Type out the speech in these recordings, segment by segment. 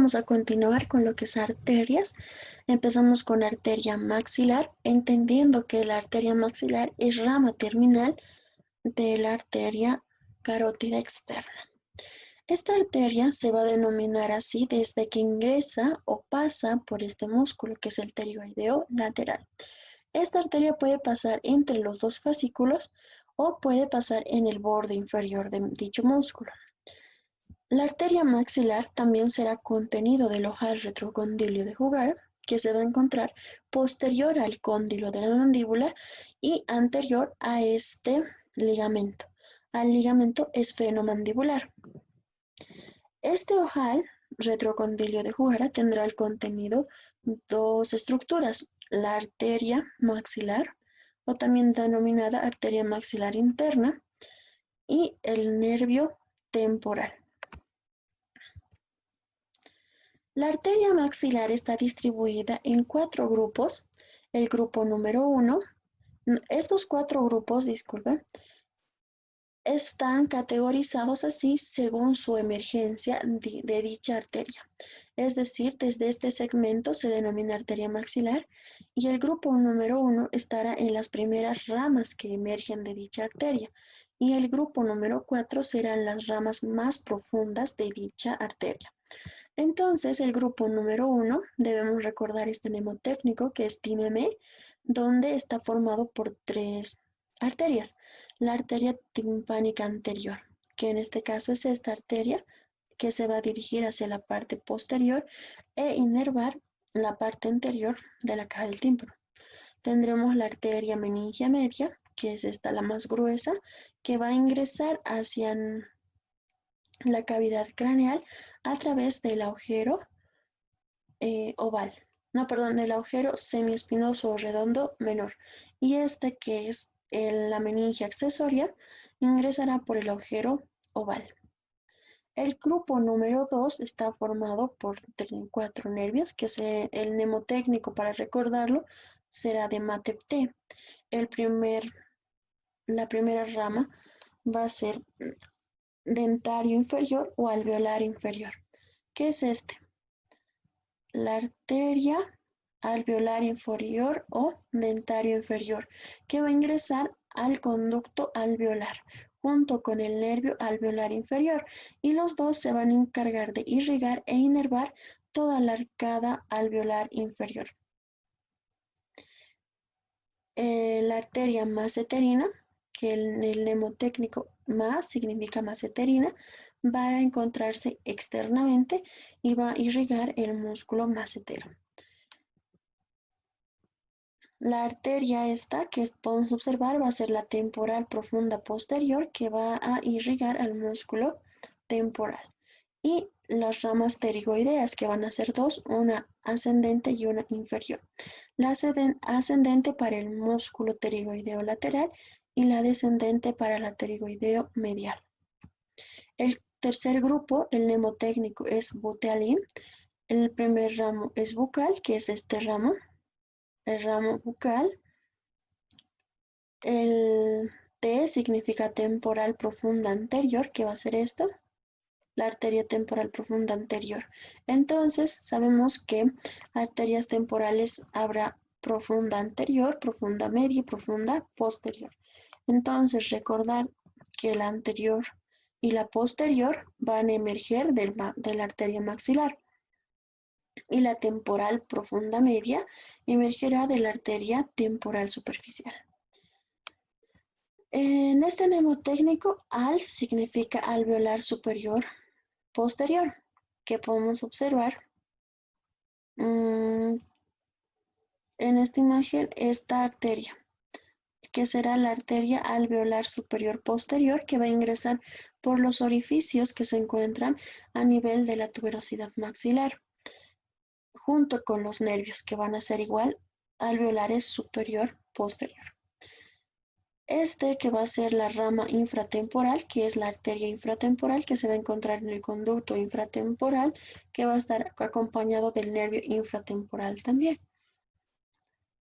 vamos a continuar con lo que es arterias. Empezamos con arteria maxilar, entendiendo que la arteria maxilar es rama terminal de la arteria carótida externa. Esta arteria se va a denominar así desde que ingresa o pasa por este músculo que es el pterigoideo lateral. Esta arteria puede pasar entre los dos fascículos o puede pasar en el borde inferior de dicho músculo. La arteria maxilar también será contenido del ojal retrocondilio de jugar, que se va a encontrar posterior al cóndilo de la mandíbula y anterior a este ligamento, al ligamento esfenomandibular. Este ojal retrocondilio de Jugara tendrá el contenido dos estructuras, la arteria maxilar, o también denominada arteria maxilar interna, y el nervio temporal. La arteria maxilar está distribuida en 4 grupos. El grupo número 1, estos 4 grupos, disculpen, están categorizados así según su emergencia de dicha arteria. Es decir, desde este segmento se denomina arteria maxilar y el grupo número 1 estará en las primeras ramas que emergen de dicha arteria y el grupo número 4 serán las ramas más profundas de dicha arteria. Entonces, el grupo número 1, debemos recordar este mnemotécnico que es TIMEME, donde está formado por 3 arterias. La arteria timpánica anterior, que en este caso es esta arteria que se va a dirigir hacia la parte posterior e inervar la parte anterior de la caja del tímpano. Tendremos la arteria meningia media, que es esta la más gruesa, que va a ingresar hacia la cavidad craneal a través del agujero oval. No, perdón, el agujero semiespinoso o redondo menor. Y este que es la meninge accesoria ingresará por el agujero oval. El grupo número 2 está formado por 4 nervios, que el mnemotécnico para recordarlo será de MATEP-T. La primera rama va a ser dentario inferior o alveolar inferior. ¿Qué es este? La arteria alveolar inferior o dentario inferior, que va a ingresar al conducto alveolar junto con el nervio alveolar inferior, y los dos se van a encargar de irrigar e inervar toda la arcada alveolar inferior. La arteria maseterina, que en el mnemotécnico más significa maseterina, va a encontrarse externamente y va a irrigar el músculo masetero. La arteria esta que podemos observar va a ser la temporal profunda posterior, que va a irrigar al músculo temporal. Y las ramas pterigoideas, que van a ser dos, una ascendente y una inferior. La ascendente para el músculo pterigoideo lateral y la descendente para la pterigoideo medial. El tercer grupo, el mnemotécnico, es butealín. El primer ramo es bucal, que es este ramo, el ramo bucal. El T significa temporal profunda anterior, que va a ser esto, la arteria temporal profunda anterior. Entonces, sabemos que arterias temporales habrá profunda anterior, profunda media y profunda posterior. Entonces, recordar que la anterior y la posterior van a emerger de la arteria maxilar y la temporal profunda media emergerá de la arteria temporal superficial. En este mnemotécnico, al significa alveolar superior posterior, que podemos observar en esta imagen esta arteria, que será la arteria alveolar superior posterior, que va a ingresar por los orificios que se encuentran a nivel de la tuberosidad maxilar, junto con los nervios, que van a ser igual alveolares superior posterior. Este que va a ser la rama infratemporal, que es la arteria infratemporal, que se va a encontrar en el conducto infratemporal, que va a estar acompañado del nervio infratemporal también.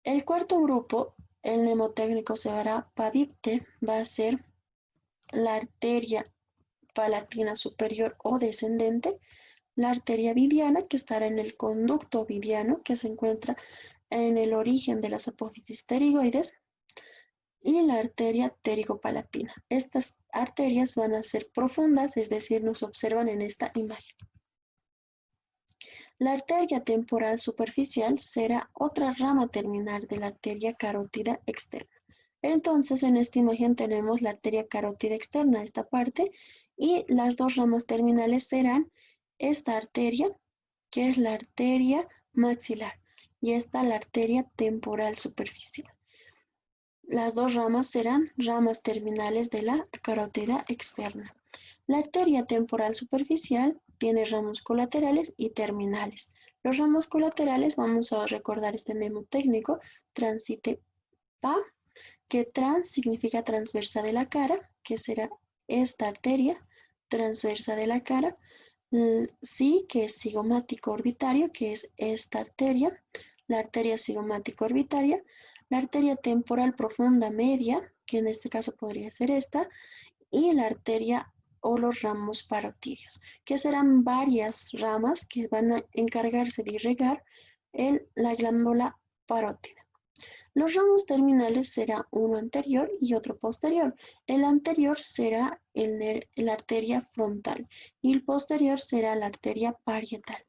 El cuarto grupo, el mnemotécnico se verá PAVIPTE, va a ser la arteria palatina superior o descendente, la arteria ovidiana, que estará en el conducto ovidiano, que se encuentra en el origen de las apófisis pterigoides, y la arteria pterigopalatina. Estas arterias van a ser profundas, es decir, nos observan en esta imagen. La arteria temporal superficial será otra rama terminal de la arteria carótida externa. Entonces, en esta imagen tenemos la arteria carótida externa, esta parte, y las dos ramas terminales serán esta arteria, que es la arteria maxilar, y esta la arteria temporal superficial. Las dos ramas serán ramas terminales de la carótida externa. La arteria temporal superficial tiene ramos colaterales y terminales. Los ramos colaterales, vamos a recordar este mnemotécnico, transite PA, que trans significa transversa de la cara, que será esta arteria transversa de la cara. Sí, que es cigomático orbitario, que es esta arteria, la arteria cigomático orbitaria, la arteria temporal profunda media, que en este caso podría ser esta, y la arteria o los ramos parotidios, que serán varias ramas que van a encargarse de irrigar la glándula parótida. Los ramos terminales será uno anterior y otro posterior. El anterior será la arteria frontal y el posterior será la arteria parietal.